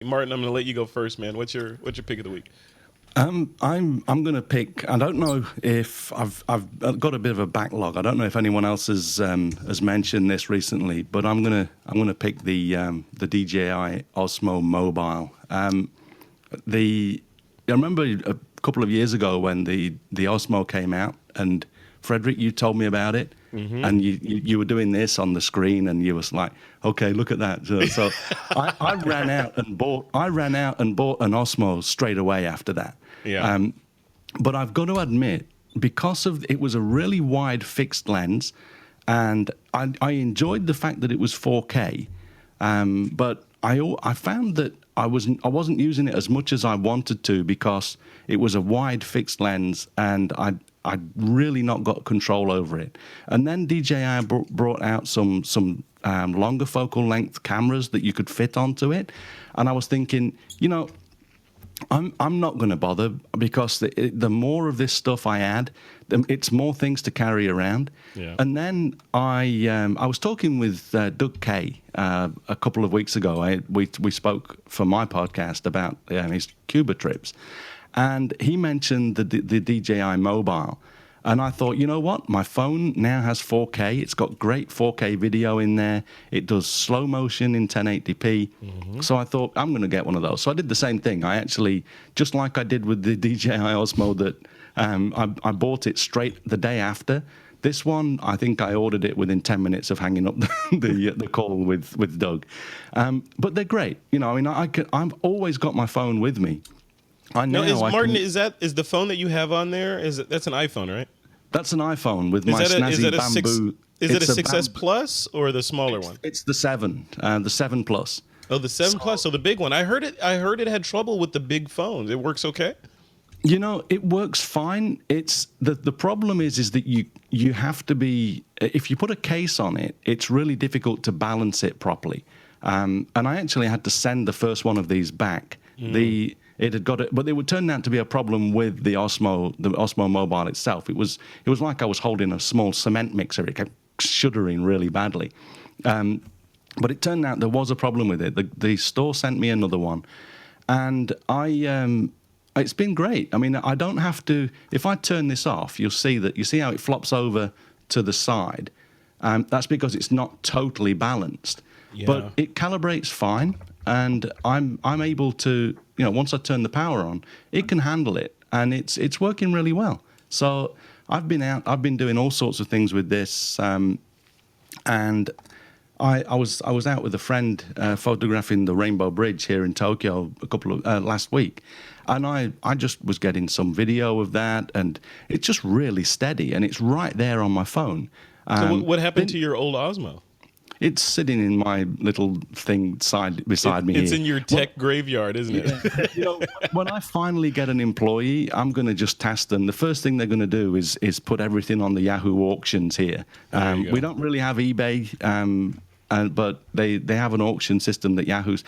Martin, I'm going to let you go first, man. What's your pick of the week? I'm going to pick. I don't know if I've got a bit of a backlog. I don't know if anyone else has mentioned this recently, but I'm gonna pick the DJI Osmo Mobile. I remember a couple of years ago when the Osmo came out, and Frederick, you told me about it, and you were doing this on the screen, and you was like, "Okay, look at that." So I ran out and bought an Osmo straight away after that. Yeah. But I've got to admit, because it was a really wide fixed lens, and I enjoyed the fact that it was 4K, but I found that I wasn't using it as much as I wanted to because it was a wide fixed lens, and I'd really not got control over it. And then DJI brought out some longer focal length cameras that you could fit onto it, and I was thinking, I'm not going to bother because the more of this stuff I add, it's more things to carry around. Yeah. And then I was talking with Doug Kay a couple of weeks ago. We spoke for my podcast about his Cuba trips, and he mentioned the DJI Mobile. And I thought, you know what? My phone now has 4K. It's got great 4K video in there. It does slow motion in 1080p. So I thought, I'm going to get one of those. So I did the same thing. I actually, just like I did with the DJI Osmo, that I bought it straight the day after. This one, I think I ordered it within 10 minutes of hanging up the call with Doug. But they're great. I've always got my phone with me. Is the phone that you have on there? That's an iPhone, right? That's an iPhone with my snazzy bamboo. Is it a 6S Plus or the smaller one? It's the 7 Plus. Oh, the 7 Plus, so the big one. I heard it had trouble with the big phones. It works okay? It works fine. It's the problem is that you have to be, if you put a case on it, it's really difficult to balance it properly. And I actually had to send the first one of these back. It had got it, but it would turn out to be a problem with the Osmo Mobile itself. It was like I was holding a small cement mixer. It kept shuddering really badly. But it turned out there was a problem with it. The store sent me another one, and it's been great. I mean, I don't have to. If I turn this off, you see how it flops over to the side. That's because it's not totally balanced, but it calibrates fine. And I'm able to, once I turn the power on, it can handle it, and it's working really well. So I've been doing all sorts of things with this, and I was out with a friend photographing the Rainbow Bridge here in Tokyo last week, and I just was getting some video of that, and it's just really steady, and it's right there on my phone. So what happened to your old Osmo? It's sitting in my little thing beside me. It's here. In your tech graveyard, isn't it? When I finally get an employee, I'm going to just task them. The first thing they're going to do is put everything on the Yahoo auctions here. We don't really have eBay, but they have an auction system that Yahoo's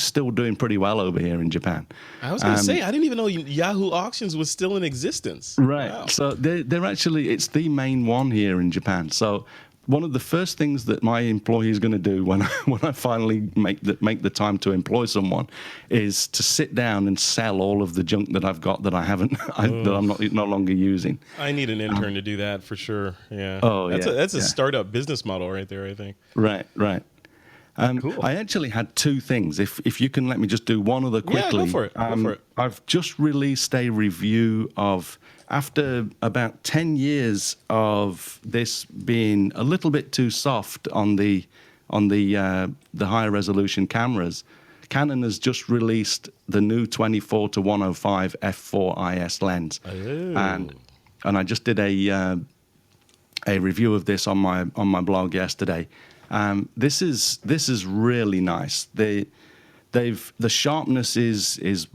still doing pretty well over here in Japan. I was going to say, I didn't even know Yahoo auctions was still in existence. Right. Wow. So they're actually, it's the main one here in Japan. So one of the first things that my employee is going to do when I finally make the time to employ someone is to sit down and sell all of the junk that I've got that I haven't that I'm no longer using. I need an intern to do that for sure. Yeah. That's a startup business model right there, I think. Right. Cool. I actually had two things. If you can let me just do one other quickly. Yeah, go for it. I've just released a review of, after about 10 years of this being a little bit too soft on the higher resolution cameras, Canon has just released the new 24-105 F4 IS lens. Oh. And I just did a review of this on my blog yesterday. This is really nice. The sharpness is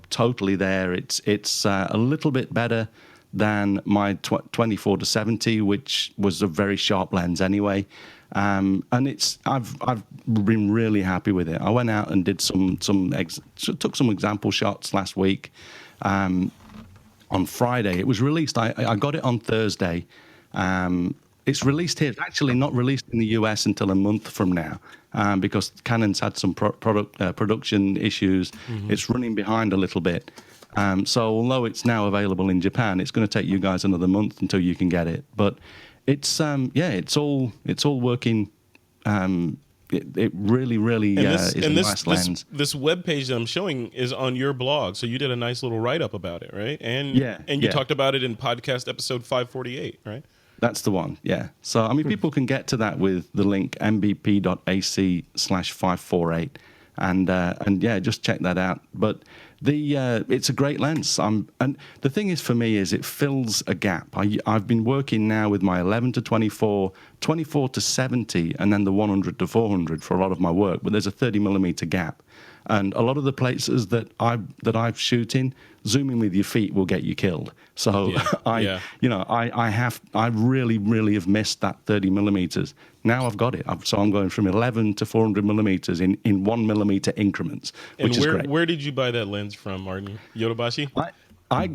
totally there. It's a little bit better than my 24-70, which was a very sharp lens anyway. And I've been really happy with it. I went out and did took some example shots last week. On Friday, it was released. I got it on Thursday. It's released here. It's actually not released in the US until a month from now, because Canon's had some production issues. Mm-hmm. It's running behind a little bit. So although it's now available in Japan, it's going to take you guys another month until you can get it. But it's it's all working. It really is a nice lens. This web page that I'm showing is on your blog, so you did a nice little write up about it, right? And you talked about it in podcast episode 548, right? That's the one, yeah. So I mean, people can get to that with the link mbp.ac/548, and just check that out. But it's a great lens. And the thing is, for me, is it fills a gap. I've been working now with my 11 to 24, 24 to 70, and then the 100 to 400 for a lot of my work. But there's a 30mm gap, and a lot of the places that I'm shooting, zooming with your feet will get you killed. So I really have missed that 30mm. Now I've got it. So I'm going from 11 to 400mm in 1mm increments, which is great. Where did you buy that lens from, Martin? Yodobashi? I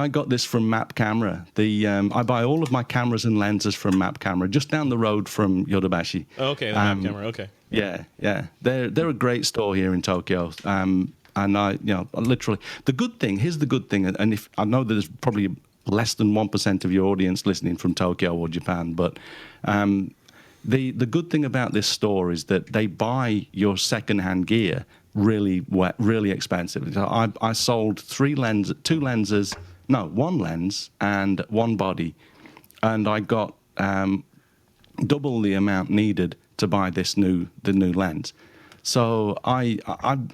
got this from Map Camera. I buy all of my cameras and lenses from Map Camera, just down the road from Yodobashi. Okay, Map Camera. Okay. Yeah. They're a great store here in Tokyo. And literally, here's the good thing, and if I know that there's probably less than 1% of your audience listening from Tokyo or Japan, but the good thing about this store is that they buy your secondhand gear really expensive. So I sold one lens and one body, and I got double the amount needed to buy the new lens. So I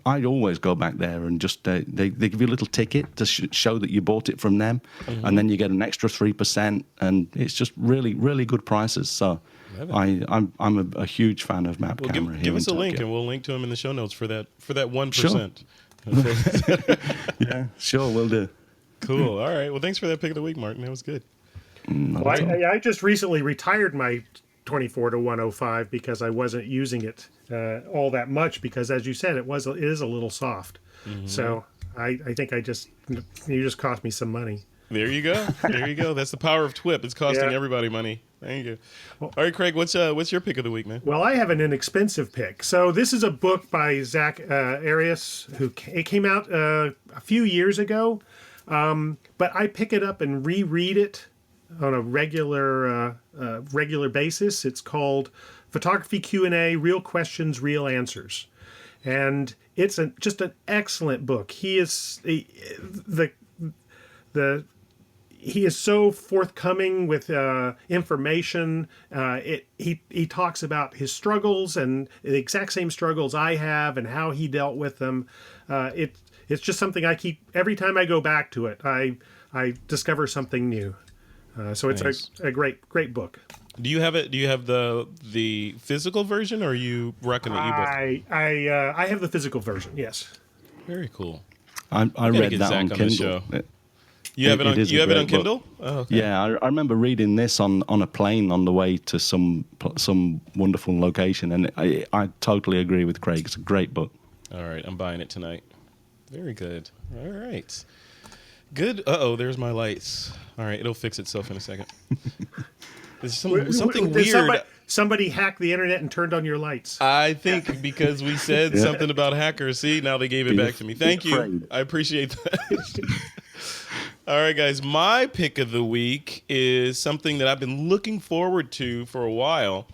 always go back there and just they give you a little ticket to show that you bought it from them, mm-hmm. and then you get an extra 3%, and it's just really good prices. So I'm a huge fan of Map Camera. Give us a link, and we'll link to them in the show notes for that 1%. Sure. Yeah, sure, we'll do. Cool. All right. Well, thanks for that pick of the week, Martin. That was good. I just recently retired my 24 to 105 because I wasn't using it all that much, because, as you said, it is a little soft. Mm-hmm. So I think you just cost me some money. There you go. That's the power of TWiP. It's costing everybody money. Thank you. All right, Craig, what's your pick of the week, man? Well, I have an inexpensive pick. So this is a book by Zach Arias, it came out a few years ago, but I pick it up and reread it on a regular basis. It's called Photography Q&A: Real Questions, Real Answers, and it's just an excellent book. He is he is so forthcoming with information. He talks about his struggles and the exact same struggles I have and how he dealt with them. It's just something I keep every time I go back to it. I discover something new. So it's nice. a great book. Do you have it? Do you have the physical version, or are you rocking the ebook? I have the physical version. Yes. Very cool. I read that on Kindle. You have it on Kindle? Oh, okay. Yeah, I remember reading this on a plane on the way to some wonderful location, and I totally agree with Craig. It's a great book. All right, I'm buying it tonight. Very good. All right. Good. There's my lights. All right, it'll fix itself in a second. There's something weird. Somebody hacked the internet and turned on your lights. I think because we said something about hackers. See, now they gave it back to me. Thank you. I appreciate that. All right, guys. My pick of the week is something that I've been looking forward to for a while,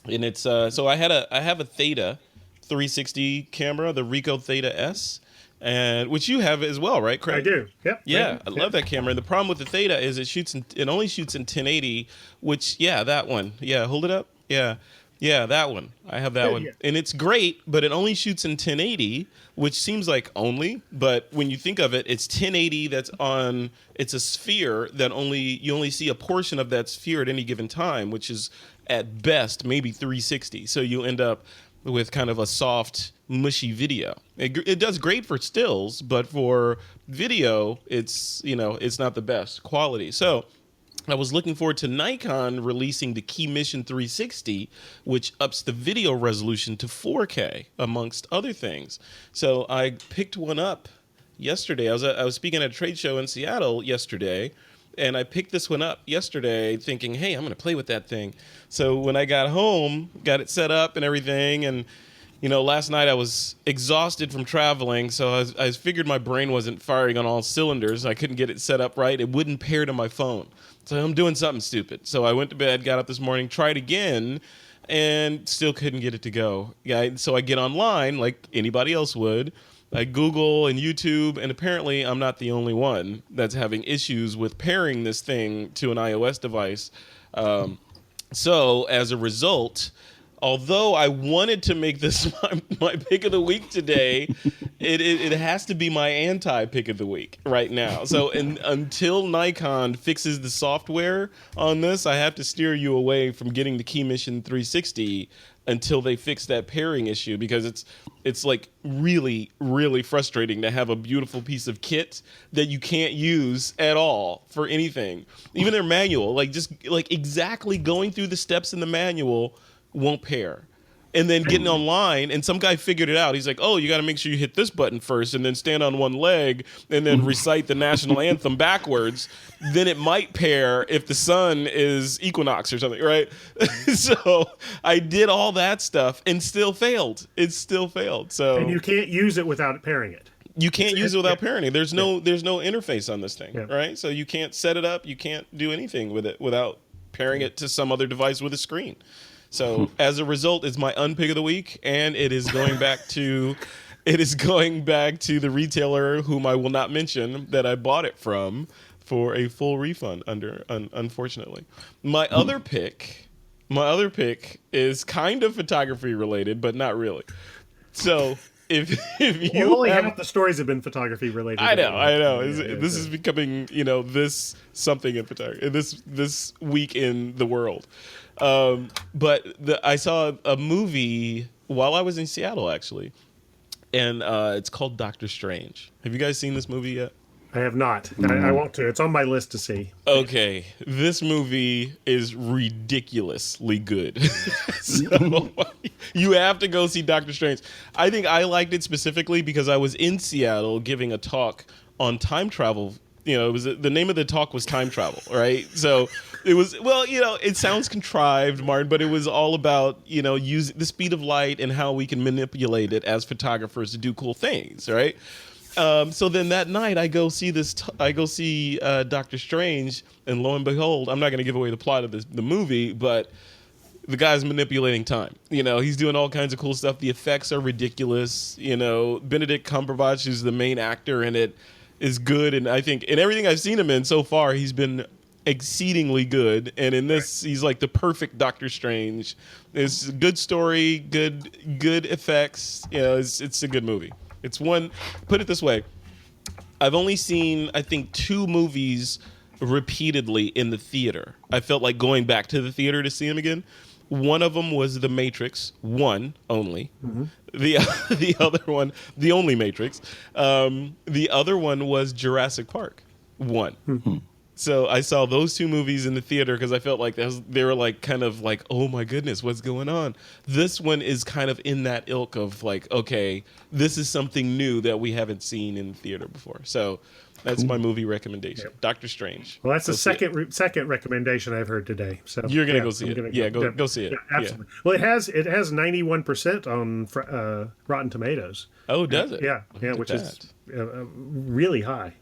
and it's so I have a Theta 360 camera, the Ricoh Theta S. And which you have as well, right, Craig? I do. Yep. Yeah, I love that camera. And the problem with the Theta is it only shoots in 1080, which that one. Yeah, hold it up. Yeah, that one. I have that one. Yeah. And it's great, but it only shoots in 1080, which seems like only, but when you think of it, it's 1080 it's a sphere that you only see a portion of that sphere at any given time, which is at best maybe 360. So you end up with kind of a soft, mushy video. It does great for stills, but for video, it's not the best quality. So I was looking forward to Nikon releasing the Keymission 360, which ups the video resolution to 4K, amongst other things. So I picked one up yesterday. I was speaking at a trade show in Seattle yesterday, and I picked this one up yesterday thinking, hey, I'm going to play with that thing. So when I got home, got it set up and everything, and last night I was exhausted from traveling, so I figured my brain wasn't firing on all cylinders. I couldn't get it set up right. It wouldn't pair to my phone. So I'm doing something stupid. So I went to bed, got up this morning, tried again, and still couldn't get it to go. Yeah, so I get online like anybody else would. I Google and YouTube, and apparently I'm not the only one that's having issues with pairing this thing to an iOS device. So as a result, although I wanted to make this my pick of the week today, it has to be my anti-pick of the week right now. So until Nikon fixes the software on this, I have to steer you away from getting the Keymission 360 until they fix that pairing issue, because it's like really, really frustrating to have a beautiful piece of kit that you can't use at all for anything. Even their manual, like exactly going through the steps in the manual won't pair. And then getting online, and some guy figured it out. He's like, oh, you got to make sure you hit this button first and then stand on one leg and then recite the national anthem backwards. Then it might pair if the sun is equinox or something, right? So I did all that stuff and still failed. It still failed. So and you can't use it without pairing it. You can't use it without pairing it. There's no interface on this thing, right? So you can't set it up. You can't do anything with it without pairing it to some other device with a screen. So as a result, it's my unpick of the week, and it is going back to the retailer whom I will not mention that I bought it from for a full refund. Unfortunately, my other pick is kind of photography related, but not really. So if you only half the stories have been photography related. I know. This is becoming this something in photography. This week in the world. But I saw a movie while I was in Seattle, actually, and it's called Doctor Strange. Have you guys seen this movie yet? I have not. I want to. It's on my list to see. Okay, this movie is ridiculously good. So you have to go see Doctor Strange. I think I liked it specifically because I was in Seattle giving a talk on time travel. It was the name of the talk was time travel, right? So it was, it sounds contrived, Martin, but it was all about, using the speed of light and how we can manipulate it as photographers to do cool things, right? So then that night I go see Doctor Strange, and lo and behold, I'm not going to give away the plot of the movie, but the guy's manipulating time. He's doing all kinds of cool stuff. The effects are ridiculous. Benedict Cumberbatch, who's the main actor in it, is good, and I think in everything I've seen him in so far, he's been exceedingly good. And in this, he's like the perfect Doctor Strange. It's a good story, good effects. It's a good movie. It's one. Put it this way, I've only seen I think 2 movies repeatedly in the theater. I felt like going back to the theater to see them again. One of them was The Matrix, one only. Mm-hmm. The other one, the only Matrix. The other one was Jurassic Park, one. Mm-hmm. So I saw those 2 movies in the theater because I felt like they were like kind of like, oh my goodness, what's going on? This one is kind of in that ilk of like, okay, this is something new that we haven't seen in theater before. So that's my movie recommendation, Doctor Strange. Well, that's the second recommendation I've heard today. So you're gonna go see it. Go see it. Yeah, absolutely. Yeah. Well, it has 91% on Rotten Tomatoes. Oh, does it? Yeah, which is really high.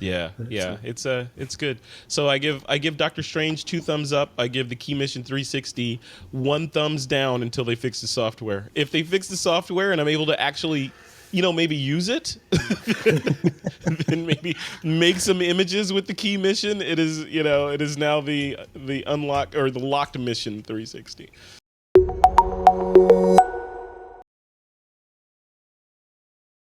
Yeah, it's good. So I give Doctor Strange 2 thumbs up. I give the Keymission 360 1 thumbs down until they fix the software. If they fix the software and I'm able to actually, maybe use it, then maybe make some images with the Keymission. It is now the unlocked or the locked Mission 360.